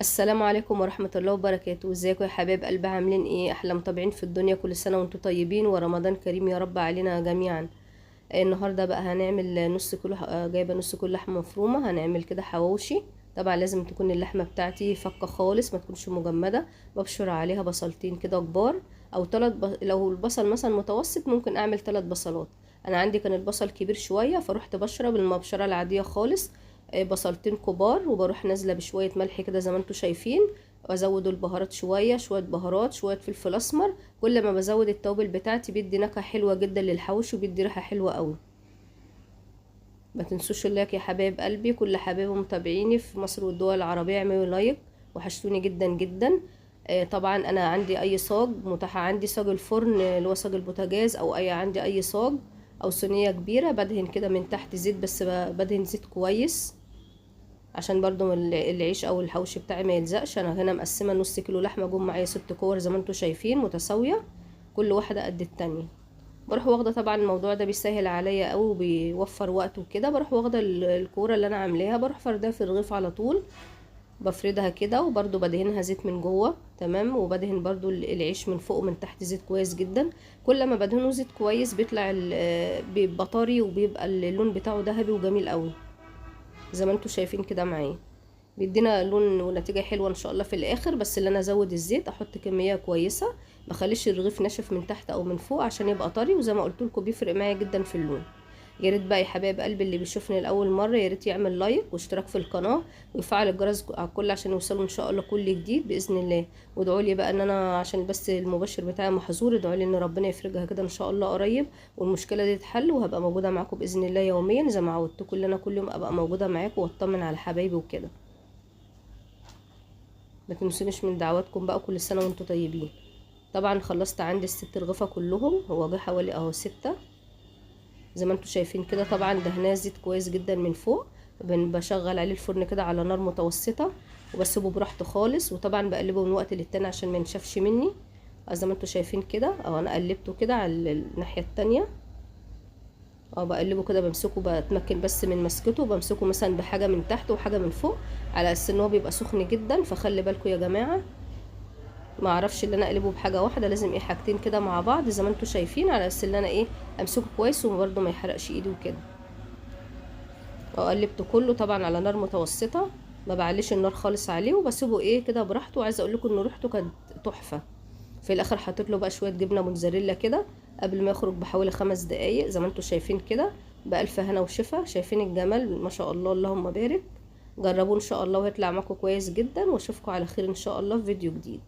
السلام عليكم ورحمة الله وبركاته. ازيكم يا حبايب قلبي؟ عاملين ايه؟ احلى متابعين في الدنيا، كل سنة وانتم طيبين ورمضان كريم يا رب علينا جميعا. النهاردة بقى هنعمل نص كيلو، جايبة نص كيلو لحمة مفرومة. هنعمل كده حواوشي. طبعا لازم تكون اللحمة بتاعتي فكة خالص، ما تكونش مجمدة. ببشر عليها بصلتين كده كبار او لو البصل مثلا متوسط ممكن اعمل 3 بصلات. انا عندي كان البصل كبير شوية فروحت بشره بالمبشرة العادية خالص. بصلتين كبار، وبروح نازله بشويه ملح كده زي ما انتم شايفين. وازود البهارات شويه بهارات، شويه فلفل اسمر. كل ما بزود التوابل بتاعتي بيدي نكهه حلوه جدا للحوش وبيدي ريحه حلوه قوي. ما تنسوش اللايك يا حبايب قلبي، كل حبايب متابعيني في مصر والدول العربيه اعملوا لايك، وحشتوني جدا جدا. طبعا انا عندي اي صاج متاح، عندي صاج الفرن اللي هو صاج البوتاجاز، او عندي اي صاج او صينيه كبيره. بدهن كده من تحت زيت، بس بدهن زيت كويس عشان برضو العيش او الحوش بتاعي ما يلزقش. انا هنا مقسمه نص كيلو لحمه، جم معايا 6 كور زي ما انتم شايفين متساويه، كل واحده قد التانية. بروح واخده، طبعا الموضوع ده بيسهل عليا قوي وبيوفر وقت وكده. بروح واخده الكوره اللي انا عاملاها، بروح فردها في الرغيف على طول. بفردها كده، وبرضو بدهنها زيت من جوه تمام، وبدهن برضو العيش من فوق ومن تحت زيت كويس جدا. كل ما بدهنه زيت كويس بيطلع بيبقى طري، وبيبقى اللون بتاعه ذهبي وجميل قوي زي ما انتم شايفين كده معايا. بيدينا لون ونتيجة حلوة ان شاء الله في الاخر. بس اللي انا ازود الزيت، احط كمية كويسة، ما اخليش الرغيف ناشف من تحت او من فوق عشان يبقى طري، وزي ما قلت لكم بيفرق معايا جدا في اللون. يا ريت بقى يا حبايب قلبي اللي بيشوفني لاول مره يا ريت يعمل لايك واشتراك في القناه، ويفعل الجرس على الكل عشان يوصلوا ان شاء الله كل جديد باذن الله. وادعوا لي بقى ان انا عشان بس المبشر بتاعي محظور، ادعوا لي ان ربنا يفرجها كده ان شاء الله قريب، والمشكله دي تتحل، وهبقى موجوده معاكم باذن الله يوميا زي ما عودتكم، ان انا كل يوم ابقى موجوده معاكم واطمن على حبايبي وكده. ما تنسونيش من دعواتكم بقى، كل سنه وانتم طيبين. طبعا خلصت عندي ال6 رغيفه كلهم، هو جه حوالي اهو 6 زي ما انتم شايفين كده. طبعا دهناه زيت كويس جدا من فوق. بشغل عليه الفرن كده على نار متوسطه، وبسيبه براحته خالص. وطبعا بقلبه من وقت للتاني عشان ما ينشفش مني. زي ما انتم شايفين كده، او انا قلبته كده على الناحيه التانية. بقلبه كده، بمسكه بتمكن بس من مسكته، بمسكه مثلا بحاجه من تحت وحاجه من فوق، على اساس ان هو بيبقى سخن جدا. فخلي بالكم يا جماعه، ما اعرفش ان انا اقلبه بحاجه واحده، لازم حاجتين كده مع بعض زي ما انتم شايفين، على اساس ان انا امسكه كويس وبرده ما يحرقش ايدي وكده. قلبته كله طبعا على نار متوسطه، ما بعليش النار خالص عليه، وبسيبه كده براحته. وعايزه اقول لكم ان ريحته كانت تحفه. في الاخر حطيت له بقى شويه جبنه موتزاريلا كده قبل ما يخرج بحوالي 5 دقايق زي ما انتم شايفين كده. بألف هنا وشفا. شايفين الجمال؟ ما شاء الله اللهم بارك. جربوه ان شاء الله وهيطلع معاكم كويس جدا، واشوفكم على خير ان شاء الله في فيديو جديد.